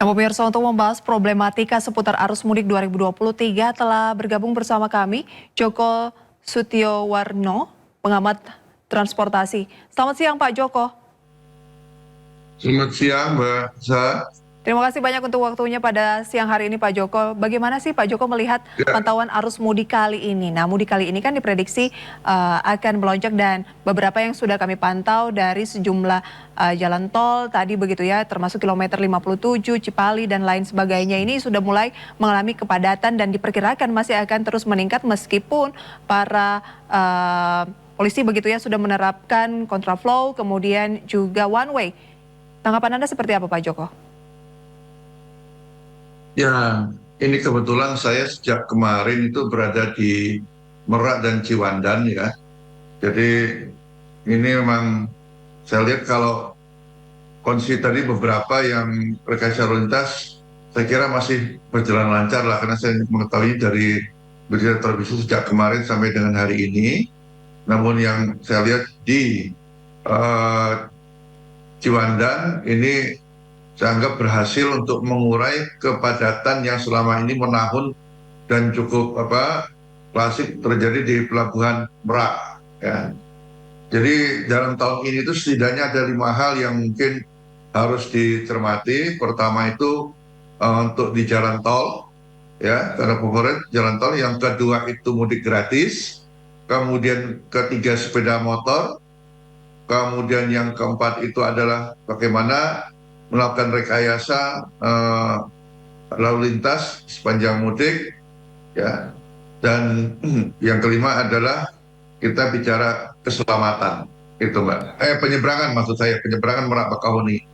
Nah, pemirsa, untuk membahas problematika seputar arus mudik 2023 telah bergabung bersama kami Joko Sutiowarno, pengamat transportasi. Selamat siang Pak Joko. Selamat siang, Mbak Sa. Terima kasih banyak untuk waktunya pada siang hari ini Pak Joko. Bagaimana sih Pak Joko melihat Ya, pantauan arus mudik kali ini? Nah, mudik kali ini kan diprediksi akan melonjak dan beberapa yang sudah kami pantau dari sejumlah jalan tol tadi begitu ya, termasuk kilometer 57, Cipali dan lain sebagainya ini sudah mulai mengalami kepadatan dan diperkirakan masih akan terus meningkat meskipun para polisi begitu ya sudah menerapkan kontraflow kemudian juga one way. Tanggapan Anda seperti apa Pak Joko? ya, ini kebetulan saya sejak kemarin itu berada di Merak dan Ciwandan ya. Jadi ini memang saya lihat kalau kondisi tadi beberapa yang rekayasa lalu lintas saya kira masih berjalan lancar lah karena saya mengetahui dari berita televisi sejak kemarin sampai dengan hari ini. Namun yang saya lihat di eh, Ciwandan ini saya anggap berhasil untuk mengurai kepadatan yang selama ini menahun dan cukup klasik terjadi di Pelabuhan Merak. Ya. Jadi dalam tahun ini itu setidaknya ada 5 hal yang mungkin harus dicermati. Pertama itu untuk di jalan tol, ya karena favorit jalan tol. Yang kedua itu mudik gratis. Kemudian ketiga sepeda motor. Kemudian yang keempat itu adalah bagaimana melakukan rekayasa lalu lintas sepanjang mudik, ya. Dan yang kelima adalah kita bicara keselamatan, itu Mbak. Penyeberangan maksud saya, penyeberangan Merak Bakahuni.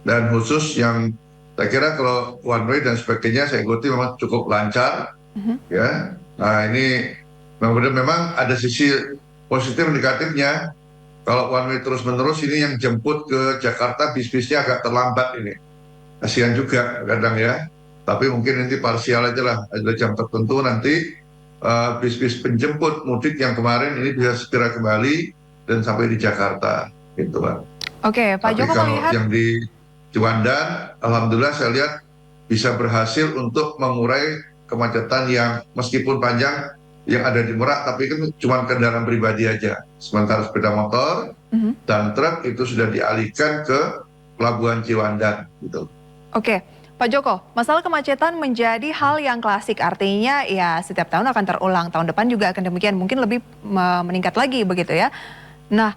Dan khusus yang saya kira kalau one way dan sebagainya saya ikuti memang cukup lancar, Mhm. ya. Nah ini memang ada sisi positif negatifnya. Kalau one way terus-menerus ini yang jemput ke Jakarta bis-bisnya agak terlambat ini. Kasihan juga kadang ya. Tapi mungkin nanti parsial aja lah. Ada jam tertentu nanti bis-bis penjemput mudik yang kemarin ini bisa segera kembali dan sampai di Jakarta. Gitu Pak. Oke, Pak Tapi Joko kalau melihat, yang di Ciwandan, Alhamdulillah saya lihat bisa berhasil untuk mengurai kemacetan yang meskipun panjang yang ada di Merak, tapi kan cuma kendaraan pribadi aja. Sementara sepeda motor mhm, dan truk itu sudah dialihkan ke Pelabuhan Ciwandan gitu. oke, Pak Joko, masalah kemacetan menjadi hal yang klasik, artinya ya setiap tahun akan terulang, tahun depan juga akan demikian, mungkin lebih meningkat lagi begitu ya. Nah,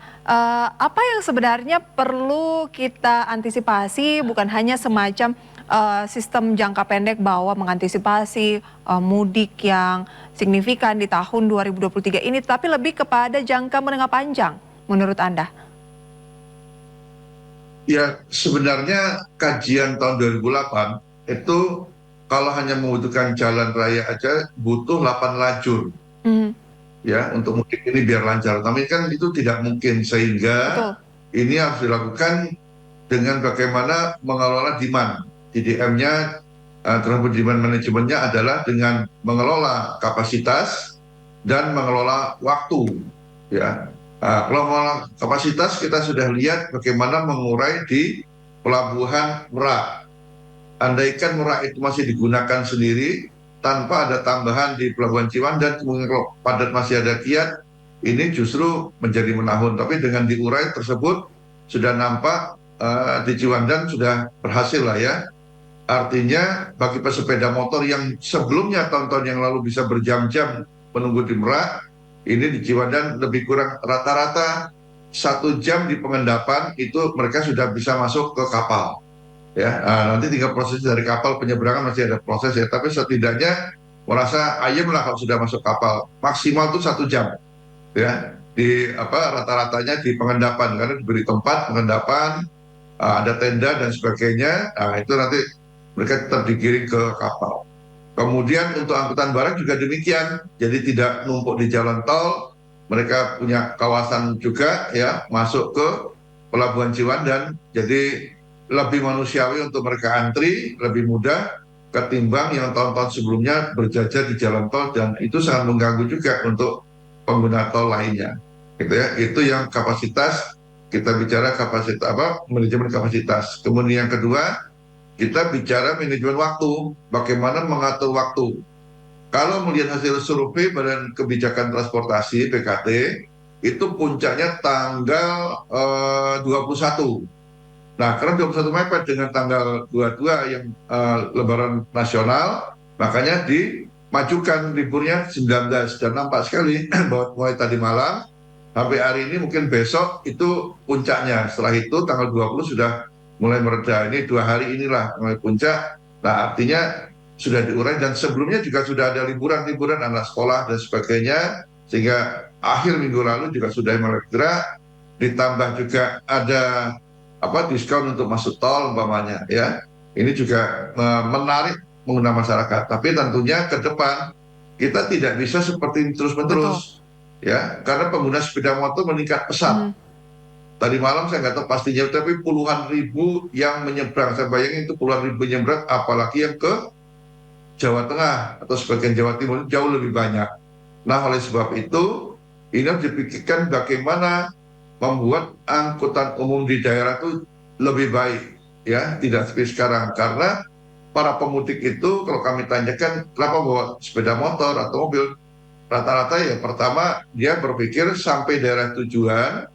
apa yang sebenarnya perlu kita antisipasi bukan hanya semacam sistem jangka pendek bahwa mengantisipasi mudik yang signifikan di tahun 2023 ini, tapi lebih kepada jangka menengah panjang menurut Anda? Ya sebenarnya kajian tahun 2008 itu kalau hanya membutuhkan jalan raya aja butuh 8 lajur Mhm, ya untuk mudik ini biar lancar. Tapi kan itu tidak mungkin sehingga betul. ini harus dilakukan dengan bagaimana mengelola demand. DDM-nya, Transport Demand Manajemennya adalah dengan mengelola kapasitas dan mengelola waktu. Ya, kalau mengelola kapasitas kita sudah lihat bagaimana mengurai di Pelabuhan Merak. Andaikan Merak itu masih digunakan sendiri tanpa ada tambahan di Pelabuhan Ciwandan, kemudian kalau padat masih ada kiat, ini justru menjadi menahun. Tapi dengan diurai tersebut sudah nampak di Ciwandan sudah berhasil lah ya. Artinya bagi pesepeda motor yang sebelumnya tahun-tahun yang lalu bisa berjam-jam menunggu di Merak, ini di Ciwandan lebih kurang rata-rata 1 jam di pengendapan itu mereka sudah bisa masuk ke kapal. Ya, nanti tinggal proses dari kapal penyeberangan masih ada proses ya, tapi setidaknya merasa ayam lah kalau sudah masuk kapal. Maksimal tuh 1 jam ya di rata-ratanya di pengendapan karena diberi tempat pengendapan, ada tenda dan sebagainya. Nah, itu nanti mereka tetap digiring ke kapal. Kemudian untuk angkutan barang juga demikian, jadi tidak numpuk di jalan tol. Mereka punya kawasan juga ya masuk ke Pelabuhan Ciwandan, jadi lebih manusiawi untuk mereka antri, lebih mudah ketimbang yang tahun-tahun sebelumnya berjajar di jalan tol dan itu sangat mengganggu juga untuk pengguna tol lainnya. Gitu ya, itu yang kapasitas kita bicara kapasitas manajemen kapasitas. Kemudian yang kedua kita bicara manajemen waktu, bagaimana mengatur waktu. Kalau melihat hasil survei Badan Kebijakan Transportasi (BKT), itu puncaknya tanggal 21. Nah, karena 21 mepet dengan tanggal 22 yang Lebaran Nasional, makanya dimajukan liburnya 19. Dan nampak sekali bahwa mulai tadi malam sampai hari ini mungkin besok itu puncaknya. Setelah itu tanggal 20 sudah mulai mereda. Ini 2 hari inilah mulai puncak. Nah, artinya sudah diurai dan sebelumnya juga sudah ada liburan-liburan anak sekolah dan sebagainya. Sehingga akhir minggu lalu juga sudah mulai bergerak. Ditambah juga ada diskon untuk masuk tol umpamanya ya. Ini juga menarik pengguna masyarakat. Tapi tentunya ke depan kita tidak bisa seperti ini Betul. terus-menerus ya, karena pengguna sepeda motor meningkat pesat. Tadi malam saya nggak tahu pastinya, tapi puluhan ribu yang menyeberang. Saya bayangin itu puluhan ribu menyeberang, apalagi yang ke Jawa Tengah atau sebagian Jawa Timur jauh lebih banyak. Nah, oleh sebab itu ini harus dipikirkan bagaimana membuat angkutan umum di daerah itu lebih baik ya, tidak seperti sekarang. Karena para pemudik itu kalau kami tanyakan kenapa bawa sepeda motor atau mobil, rata-rata ya pertama dia berpikir sampai daerah tujuan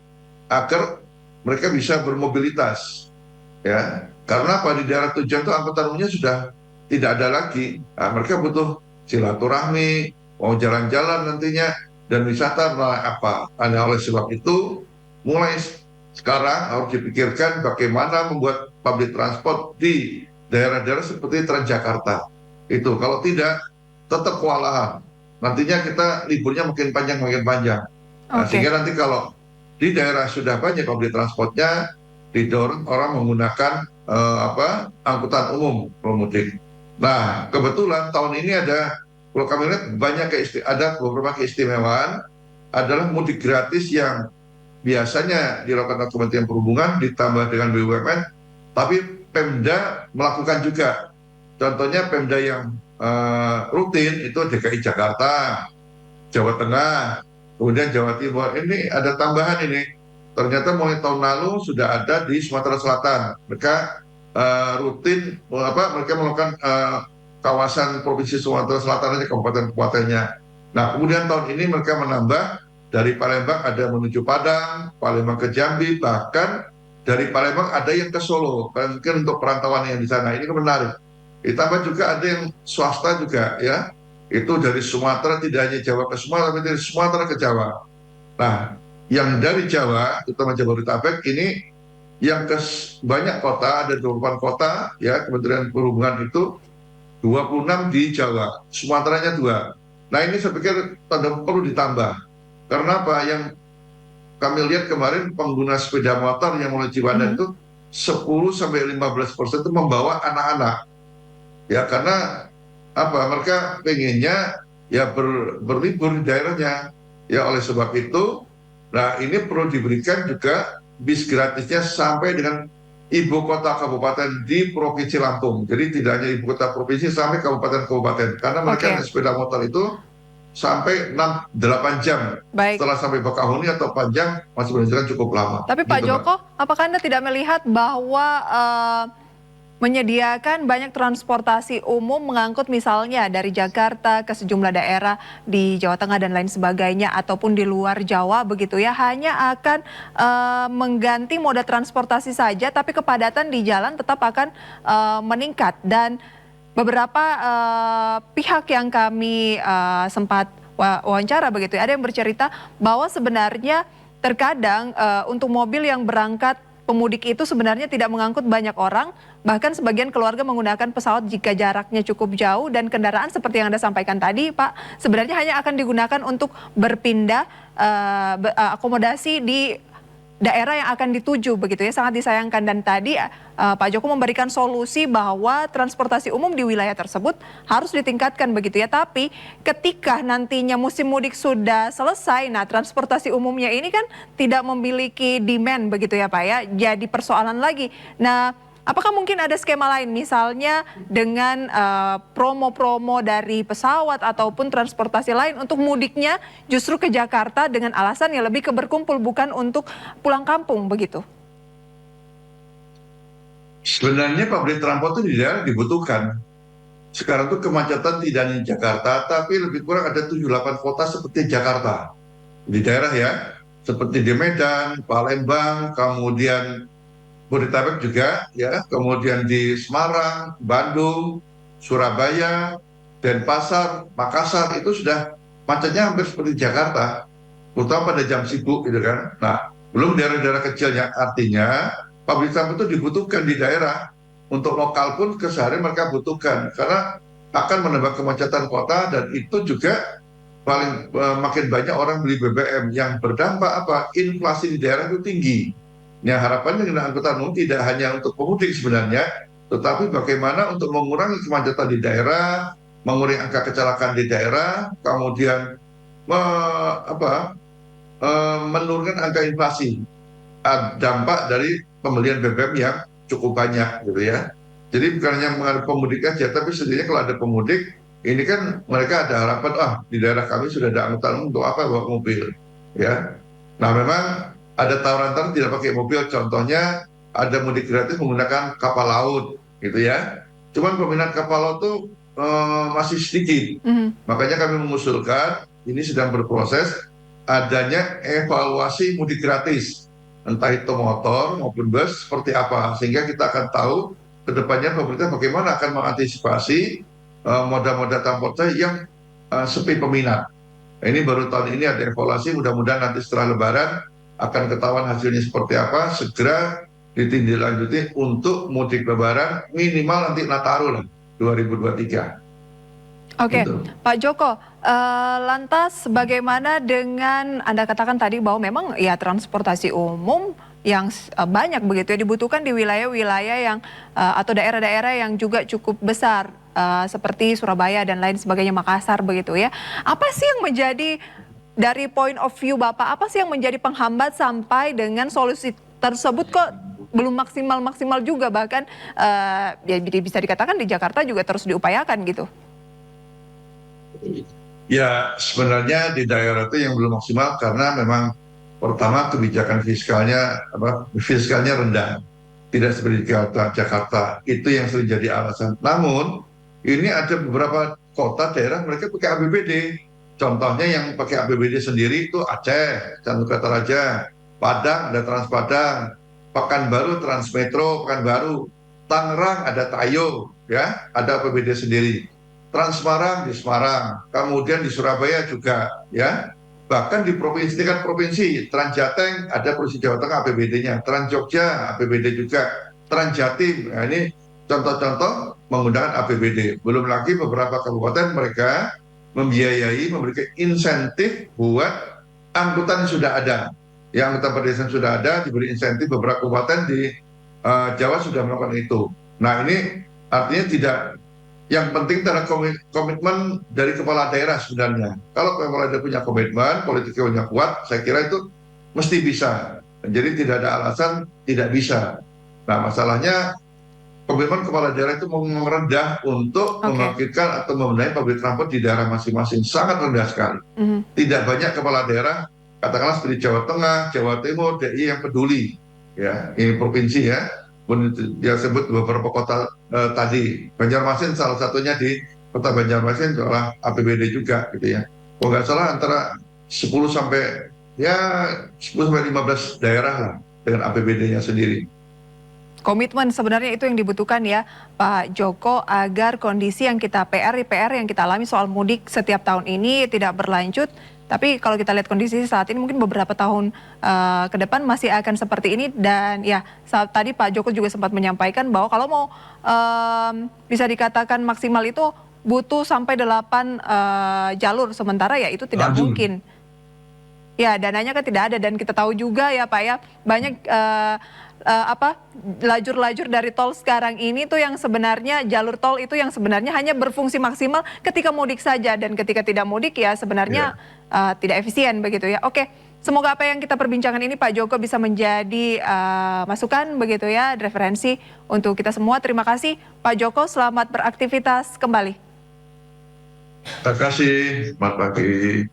agar mereka bisa bermobilitas ya. Karena apa, di daerah tujuan itu angkutan umumnya sudah tidak ada lagi. Nah, mereka butuh silaturahmi, mau jalan-jalan nantinya, dan wisata apa. Nah, oleh sebab itu mulai sekarang harus dipikirkan bagaimana membuat public transport di daerah-daerah seperti Transjakarta. Itu kalau tidak tetap kewalahan. Nantinya kita liburnya makin panjang makin panjang. Nah, Oke. sehingga nanti kalau di daerah sudah banyak public transportnya, didorong orang menggunakan angkutan umum pemudik. Nah, kebetulan tahun ini ada, kalau kami lihat banyak ada beberapa keistimewaan, adalah mudik gratis yang biasanya dilakukan oleh Kementerian Perhubungan ditambah dengan BUMN, tapi Pemda melakukan juga. Contohnya Pemda yang rutin itu DKI Jakarta, Jawa Tengah, kemudian Jawa Timur. Ini ada tambahan ini. Ternyata mulai tahun lalu sudah ada di Sumatera Selatan. Mereka rutin, mereka melakukan kawasan Provinsi Sumatera Selatan aja, kabupaten-kabupatennya. Nah, kemudian tahun ini mereka menambah dari Palembang ada menuju Padang, Palembang ke Jambi, bahkan dari Palembang ada yang ke Solo. Mungkin untuk perantauan yang di sana. Ini kan menarik. Ditambah juga ada yang swasta juga ya. Itu dari Sumatera, tidak hanya Jawa ke Sumatera, tapi dari Sumatera ke Jawa. Nah, yang dari Jawa, terutama Jabodetabek ini, yang ke banyak kota, ada 24 kota, ya Kementerian Perhubungan itu 26 di Jawa, Sumateranya 2. Nah, ini saya pikir perlu ditambah. Karena apa? Yang kami lihat kemarin pengguna sepeda motor yang mulai Ciwandan itu 10-15% itu membawa anak-anak. Ya, karena apa, mereka pengennya ya berlibur di daerahnya ya. Oleh sebab itu, nah ini perlu diberikan juga bis gratisnya sampai dengan ibu kota kabupaten di Provinsi Lampung. Jadi tidak hanya ibu kota provinsi, sampai kabupaten-kabupaten, karena mereka naik Oke. sepeda motor itu sampai 6-8 jam. Baik. Setelah sampai Bakahuni atau Panjang masih menunjukkan cukup lama Tapi Pak gitu, Mbak. Joko, apakah Anda tidak melihat bahwa menyediakan banyak transportasi umum mengangkut misalnya dari Jakarta ke sejumlah daerah di Jawa Tengah dan lain sebagainya, ataupun di luar Jawa begitu ya, hanya akan mengganti moda transportasi saja, tapi kepadatan di jalan tetap akan meningkat. Dan beberapa pihak yang kami sempat wawancara begitu ya, ada yang bercerita bahwa sebenarnya terkadang untuk mobil yang berangkat pemudik itu sebenarnya tidak mengangkut banyak orang, bahkan sebagian keluarga menggunakan pesawat jika jaraknya cukup jauh, dan kendaraan seperti yang Anda sampaikan tadi, Pak, sebenarnya hanya akan digunakan untuk berpindah akomodasi di daerah yang akan dituju begitu ya. Sangat disayangkan, dan tadi Pak Joko memberikan solusi bahwa transportasi umum di wilayah tersebut harus ditingkatkan begitu ya. Tapi ketika nantinya musim mudik sudah selesai, nah transportasi umumnya ini kan tidak memiliki demand begitu ya Pak ya. Jadi persoalan lagi. Nah, apakah mungkin ada skema lain misalnya dengan promo-promo dari pesawat ataupun transportasi lain untuk mudiknya justru ke Jakarta dengan alasan yang lebih ke berkumpul bukan untuk pulang kampung begitu? Sebenarnya public transport itu di daerah dibutuhkan. Sekarang tuh kemacetan tidak hanya di Jakarta, tapi lebih kurang ada 7-8 kota seperti Jakarta. Di daerah ya, seperti di Medan, Palembang, kemudian Bodetabek juga, ya, kemudian di Semarang, Bandung, Surabaya, Denpasar, Makassar, itu sudah macetnya hampir seperti Jakarta, terutama pada jam sibuk gitu kan. Nah, belum daerah-daerah kecilnya, artinya public transport itu dibutuhkan di daerah. Untuk lokal pun keseharian mereka butuhkan, karena akan menambah kemacetan kota dan itu juga makin banyak orang beli BBM yang berdampak apa? Inflasi di daerah itu tinggi. Ya harapannya dengan angkutan umum tidak hanya untuk pemudik sebenarnya, tetapi bagaimana untuk mengurangi kemacetan di daerah, mengurangi angka kecelakaan di daerah, kemudian apa, menurunkan angka inflasi, dampak dari pembelian BBM yang cukup banyak gitu ya. Jadi bukan hanya menghadapi pemudik aja, tapi setidaknya kalau ada pemudik, ini kan mereka ada harapan, di daerah kami sudah ada angkutan umum, untuk apa bawa mobil, ya. Nah memang ada tawaran-tawaran tidak pakai mobil, contohnya ada mudik gratis menggunakan kapal laut, gitu ya. Cuman peminat kapal laut tuh masih sedikit, Mhm. makanya kami mengusulkan, ini sedang berproses, adanya evaluasi mudik gratis, entah itu motor maupun bus seperti apa, sehingga kita akan tahu ke depannya pemerintah bagaimana akan mengantisipasi moda-moda transportasi yang sepi peminat. Nah, ini baru tahun ini ada evaluasi, mudah-mudahan nanti setelah Lebaran akan ketahuan hasilnya seperti apa, segera ditindaklanjuti untuk mudik Lebaran minimal nanti Nataru lah 2023. Oke, Gitu. Pak Joko, lantas bagaimana dengan Anda katakan tadi bahwa memang ya transportasi umum yang banyak begitu ya dibutuhkan di wilayah-wilayah yang atau daerah-daerah yang juga cukup besar seperti Surabaya dan lain sebagainya, Makassar begitu ya. Apa sih yang menjadi dari point of view Bapak, apa sih yang menjadi penghambat sampai dengan solusi tersebut kok belum maksimal-maksimal juga, bahkan ya bisa dikatakan di Jakarta juga terus diupayakan gitu? Ya, sebenarnya di daerah itu yang belum maksimal karena memang pertama kebijakan fiskalnya rendah, tidak seperti di Jakarta. Itu yang sering jadi alasan. Namun ini ada beberapa kota daerah mereka pakai APBD. Contohnya yang pakai APBD sendiri itu Aceh, Candi Raja, Padang ada Trans Padang, Pekanbaru Transmetro Pekanbaru, Tangerang ada Tayo, ya, ada APBD sendiri. Trans Semarang di Semarang, kemudian di Surabaya juga, ya. Bahkan di provinsi tingkat provinsi, Trans Jateng ada Provinsi Jawa Tengah APBD-nya, Trans Jogja APBD juga, Trans Jatim. Nah, ini contoh-contoh menggunakan APBD. Belum lagi beberapa kabupaten mereka membiayai, memberikan insentif buat angkutan yang sudah ada. Yang angkutan pedesaan sudah ada, diberi insentif beberapa kabupaten di Jawa sudah melakukan itu. Nah ini artinya tidak, yang penting adalah komitmen dari kepala daerah sebenarnya. Kalau kepala daerah punya komitmen, politiknya kuat, saya kira itu mesti bisa. Jadi tidak ada alasan tidak bisa. Nah masalahnya komitmen kepala daerah itu merendah untuk Oke. membangkitkan atau membenahi public transport di daerah masing-masing. Sangat rendah sekali. Mhm. Tidak banyak kepala daerah, katakanlah seperti Jawa Tengah, Jawa Timur, DIY yang peduli. Ya, ini provinsi ya, dia sebut beberapa kota tadi. Banjarmasin salah satunya, di kota Banjarmasin adalah APBD juga gitu ya. Kalau nggak salah antara 10 sampai ya 10 sampai 15 daerah lah dengan APBD-nya sendiri. Komitmen sebenarnya itu yang dibutuhkan ya Pak Joko, agar kondisi yang kita PR yang kita alami soal mudik setiap tahun ini tidak berlanjut. Tapi kalau kita lihat kondisi saat ini mungkin beberapa tahun ke depan masih akan seperti ini. Dan ya saat tadi Pak Joko juga sempat menyampaikan bahwa kalau mau bisa dikatakan maksimal itu butuh sampai 8 jalur, sementara ya itu tidak Lanjut. mungkin. Ya, dananya kan tidak ada, dan kita tahu juga ya Pak ya, banyak apa, lajur-lajur dari tol sekarang ini tuh yang sebenarnya jalur tol itu yang sebenarnya hanya berfungsi maksimal ketika mudik saja, dan ketika tidak mudik ya sebenarnya Ya. tidak efisien begitu ya. Oke, semoga apa yang kita perbincangkan ini Pak Joko bisa menjadi masukan begitu ya, referensi untuk kita semua. Terima kasih Pak Joko, selamat beraktivitas kembali. Terima kasih, selamat pagi.